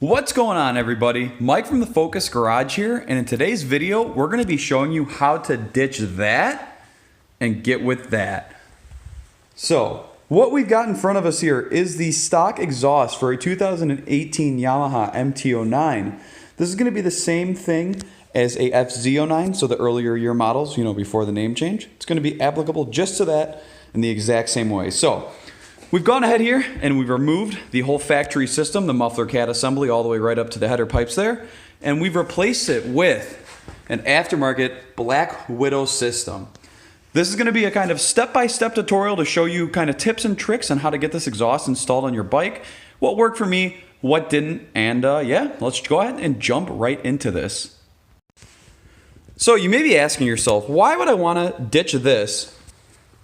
What's going on, everybody? Mike from the Focus Garage here, and in today's video we're going to be showing you how to ditch that and get with that. So what we've got in front of us here is the stock exhaust for a 2018 Yamaha MT-09. This is going to be the same thing as a FZ-09, so the earlier year models, before the name change. It's going to be applicable just to that in the exact same way. So we've gone ahead here and we've removed the whole factory system, the muffler cat assembly all the way right up to the header pipes there, and we've replaced it with an aftermarket Black Widow system. This is going to be a kind of step-by-step tutorial to show you kind of tips and tricks on how to get this exhaust installed on your bike, what worked for me, what didn't, and yeah, let's go ahead and jump right into this. So you may be asking yourself, why would I want to ditch this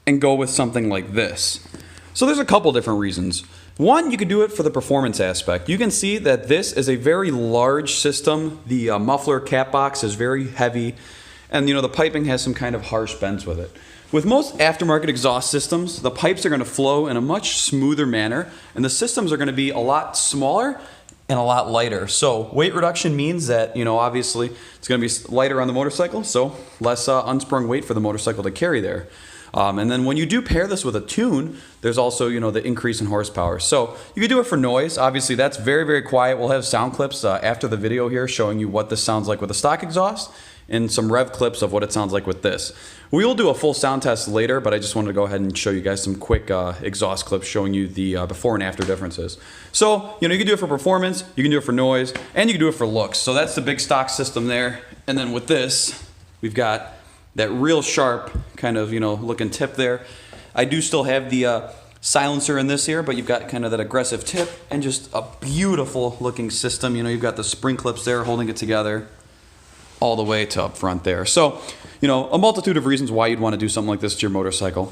and go with something like this? So there's a couple different reasons. One, you could do it for the performance aspect. You can see that this is a very large system. The muffler cap box is very heavy, and the piping has some kind of harsh bends with it. With most aftermarket exhaust systems, the pipes are going to flow in a much smoother manner, and the systems are going to be a lot smaller and a lot lighter. So weight reduction means that, obviously it's going to be lighter on the motorcycle, so less unsprung weight for the motorcycle to carry there. And then when you do pair this with a tune, there's also, the increase in horsepower. So you can do it for noise. Obviously, that's very, very quiet. We'll have sound clips after the video here showing you what this sounds like with a stock exhaust and some rev clips of what it sounds like with this. We will do a full sound test later, but I just wanted to go ahead and show you guys some quick exhaust clips showing you the before and after differences. So, you can do it for performance, you can do it for noise, and you can do it for looks. So that's the big stock system there. And then with this, we've got that real sharp kind of, looking tip there. I do still have the silencer in this here, but you've got kind of that aggressive tip and just a beautiful looking system. You've got the spring clips there holding it together all the way to up front there. So, a multitude of reasons why you'd want to do something like this to your motorcycle.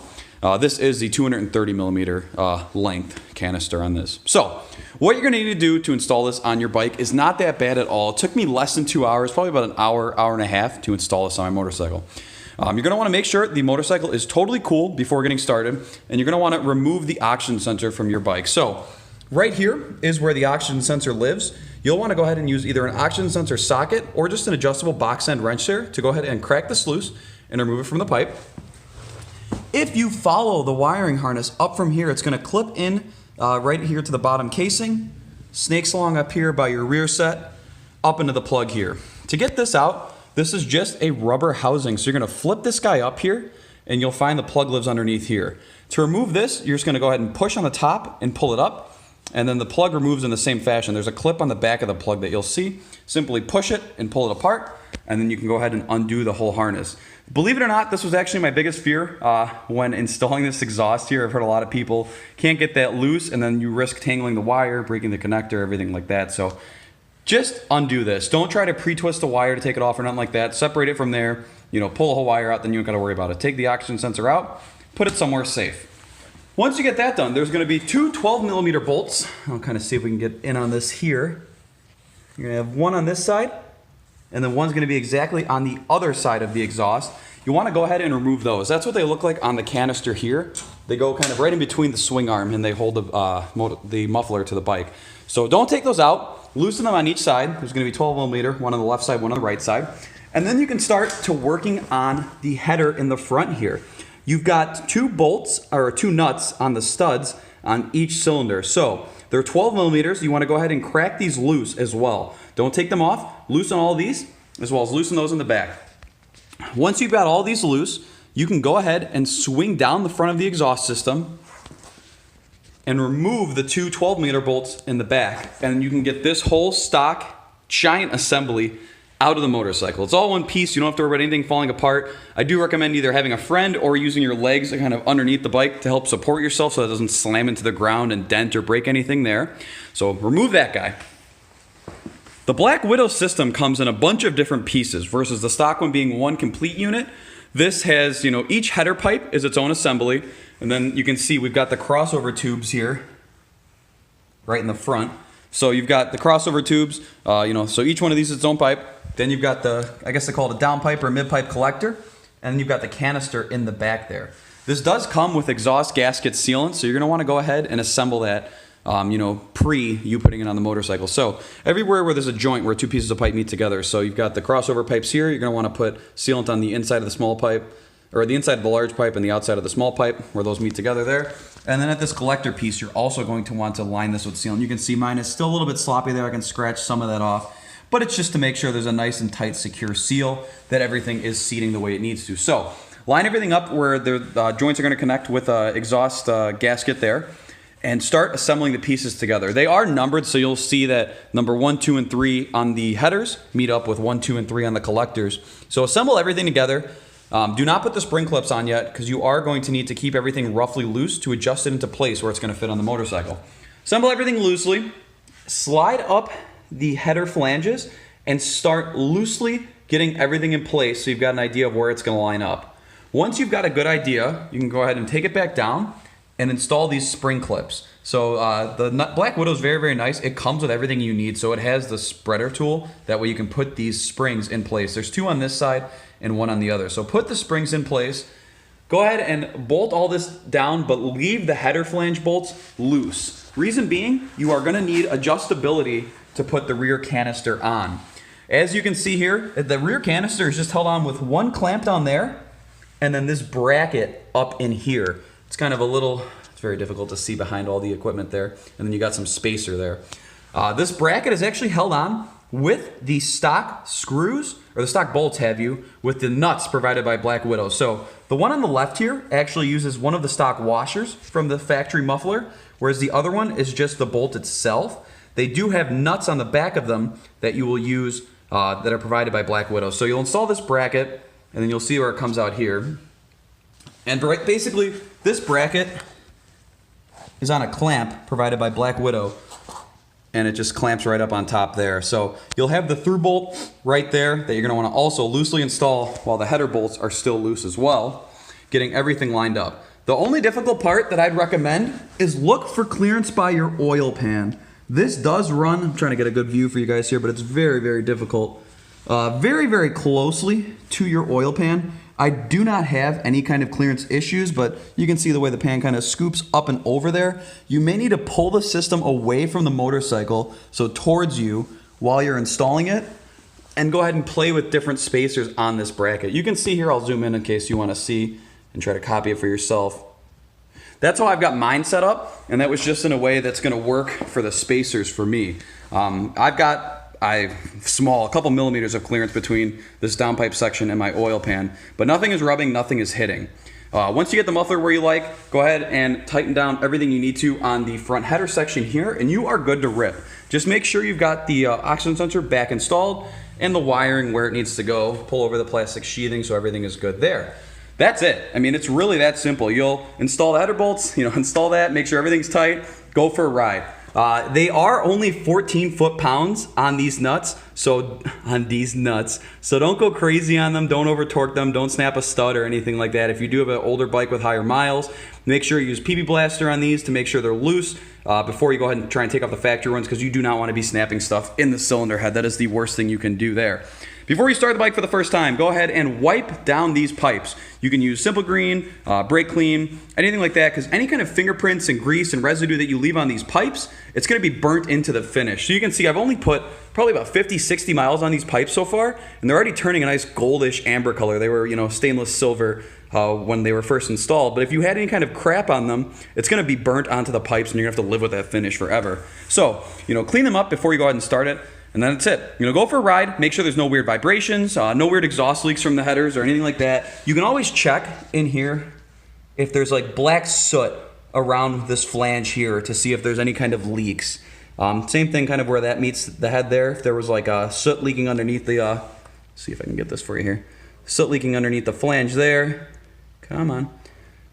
This is the 230 millimeter length canister on this. So what you're going to need to do to install this on your bike is not that bad at all. It took me less than 2 hours, probably about an hour, hour and a half to install this on my motorcycle. You're going to want to make sure the motorcycle is totally cool before getting started, and you're going to want to remove the oxygen sensor from your bike. So right here is where the oxygen sensor lives. You'll want to go ahead and use either an oxygen sensor socket or just an adjustable box end wrench there to go ahead and crack this loose and remove it from the pipe. If you follow the wiring harness up from here, it's going to clip in right here to the bottom casing, snakes along up here by your rear set, up into the plug here. To get this out, this is just a rubber housing. So you're going to flip this guy up here and you'll find the plug lives underneath here. To remove this, you're just going to go ahead and push on the top and pull it up. And then the plug removes in the same fashion. There's a clip on the back of the plug that you'll see. Simply push it and pull it apart, and then you can go ahead and undo the whole harness. Believe it or not, this was actually my biggest fear when installing this exhaust here. I've heard a lot of people can't get that loose, and then you risk tangling the wire, breaking the connector, everything like that. So just undo this. Don't try to pre-twist the wire to take it off or nothing like that. Separate it from there, pull the whole wire out, then you don't got to worry about it. Take the oxygen sensor out, put it somewhere safe. Once you get that done, there's going to be two 12 millimeter bolts. I'll kind of see if we can get in on this here. You're going to have one on this side, and then one's going to be exactly on the other side of the exhaust. You want to go ahead and remove those. That's what they look like on the canister here. They go kind of right in between the swing arm, and they hold the muffler to the bike. So don't take those out. Loosen them on each side. There's going to be 12 millimeter, one on the left side, one on the right side. And then you can start to working on the header in the front here. You've got two bolts, or two nuts on the studs on each cylinder. So they're 12 millimeters. You want to go ahead and crack these loose as well. Don't take them off. Loosen all these, as well as loosen those in the back. Once you've got all these loose, you can go ahead and swing down the front of the exhaust system and remove the two 12 millimeter bolts in the back. And you can get this whole stock giant assembly out of the motorcycle. It's all one piece. You don't have to worry about anything falling apart. I do recommend either having a friend or using your legs kind of underneath the bike to help support yourself so that it doesn't slam into the ground and dent or break anything there. So remove that guy. The Black Widow system comes in a bunch of different pieces versus the stock one being one complete unit. This has, each header pipe is its own assembly. And then you can see we've got the crossover tubes here right in the front. So you've got the crossover tubes, so each one of these is its own pipe. Then you've got the, I guess they call it a down pipe or mid pipe collector. And then you've got the canister in the back there. This does come with exhaust gasket sealant, so you're going to want to go ahead and assemble that you know, pre you putting it on the motorcycle. So everywhere where there's a joint where two pieces of pipe meet together, so you've got the crossover pipes here, you're going to want to put sealant on the inside of the small pipe, or the inside of the large pipe and the outside of the small pipe where those meet together there. And then at this collector piece, you're also going to want to line this with sealant. You can see mine is still a little bit sloppy there. I can scratch some of that off, but it's just to make sure there's a nice and tight, secure seal that everything is seating the way it needs to. So line everything up where the joints are going to connect with an exhaust gasket there, and start assembling the pieces together. They are numbered, so you'll see that number 1, 2, and 3 on the headers meet up with 1, 2, and 3 on the collectors. So assemble everything together. Do not put the spring clips on yet, because you are going to need to keep everything roughly loose to adjust it into place where it's going to fit on the motorcycle. Assemble everything loosely, slide up the header flanges, and start loosely getting everything in place so you've got an idea of where it's going to line up. Once you've got a good idea, you can go ahead and take it back down and install these spring clips. So the Black Widow is very, very nice. It comes with everything you need. So it has the spreader tool. That way you can put these springs in place. There's 2 on this side and 1 on the other. So put the springs in place. Go ahead and bolt all this down, but leave the header flange bolts loose. Reason being, you are gonna need adjustability to put the rear canister on. As you can see here, the rear canister is just held on with 1 clamp down there, and then this bracket up in here. It's kind of a little, it's very difficult to see behind all the equipment there. And then you got some spacer there. This bracket is actually held on with the stock screws, or the stock bolts have you, with the nuts provided by Black Widow. So the one on the left here actually uses one of the stock washers from the factory muffler, whereas the other one is just the bolt itself. They do have nuts on the back of them that you will use that are provided by Black Widow. So you'll install this bracket, and then you'll see where it comes out here. And basically, this bracket is on a clamp provided by Black Widow, and it just clamps right up on top there. So you'll have the through bolt right there that you're going to want to also loosely install while the header bolts are still loose as well, getting everything lined up. The only difficult part that I'd recommend is look for clearance by your oil pan. This does run, I'm trying to get a good view for you guys here, but it's very, very difficult. Very, very closely to your oil pan. I do not have any kind of clearance issues, but you can see the way the pan kind of scoops up and over there. You may need to pull the system away from the motorcycle, so towards you, while you're installing it, and go ahead and play with different spacers on this bracket. You can see here, I'll zoom in case you want to see and try to copy it for yourself. That's how I've got mine set up, and that was just in a way that's going to work for the spacers for me. A couple millimeters of clearance between this downpipe section and my oil pan, but nothing is rubbing, nothing is hitting. Once you get the muffler where you like, go ahead and tighten down everything you need to on the front header section here, and you are good to rip. Just make sure you've got the oxygen sensor back installed and the wiring where it needs to go. Pull over the plastic sheathing so everything is good there. That's it. I mean, it's really that simple. You'll install the header bolts, install that, make sure everything's tight, go for a ride. They are only 14 foot-pounds on these nuts, so don't go crazy on them, don't over torque them, don't snap a stud or anything like that. If you do have an older bike with higher miles, make sure you use PB Blaster on these to make sure they're loose before you go ahead and try and take off the factory ones, because you do not want to be snapping stuff in the cylinder head. That is the worst thing you can do there. Before you start the bike for the first time, go ahead and wipe down these pipes. You can use Simple Green, Brake Clean, anything like that, because any kind of fingerprints and grease and residue that you leave on these pipes, it's going to be burnt into the finish. So you can see I've only put probably about 50, 60 miles on these pipes so far, and they're already turning a nice goldish amber color. They were, stainless silver when they were first installed, but if you had any kind of crap on them, it's going to be burnt onto the pipes, and you're going to have to live with that finish forever. So, clean them up before you go ahead and start it. And then that's it. Go for a ride. Make sure there's no weird vibrations, no weird exhaust leaks from the headers or anything like that. You can always check in here if there's like black soot around this flange here to see if there's any kind of leaks. Same thing kind of where that meets the head there. If there was like soot leaking underneath the, see if I can get this for you here. Soot leaking underneath the flange there. Come on.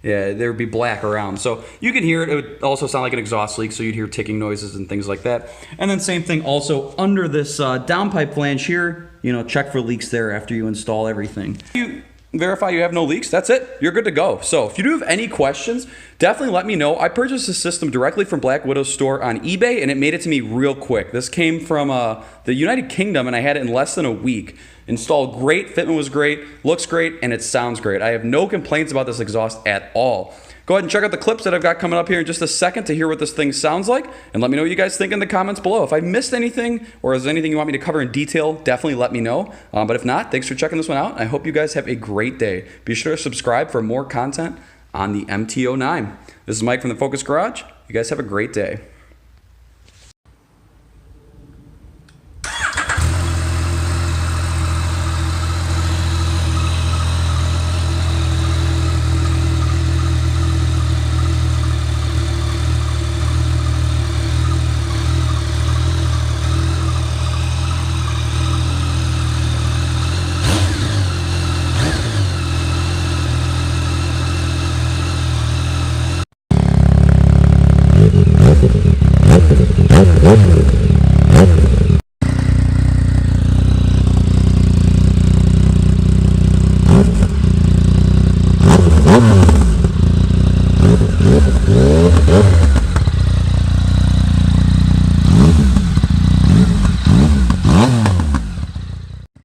Yeah, there would be black around. So you can hear it. It would also sound like an exhaust leak, so you'd hear ticking noises and things like that. And then same thing also under this downpipe flange here, check for leaks there after you install everything. You verify you have no leaks, that's it. You're good to go. So if you do have any questions, definitely let me know. I purchased this system directly from Black Widow's store on eBay, and it made it to me real quick. This came from the United Kingdom, and I had it in less than a week. Installed great, fitment was great, looks great, and it sounds great. I have no complaints about this exhaust at all. Go ahead and check out the clips that I've got coming up here in just a second to hear what this thing sounds like, and let me know what you guys think in the comments below. If I missed anything or is there anything you want me to cover in detail, definitely let me know. But if not, thanks for checking this one out. I hope you guys have a great day. Be sure to subscribe for more content on the MT-09. This is Mike from the Focus Garage. You guys have a great day. What?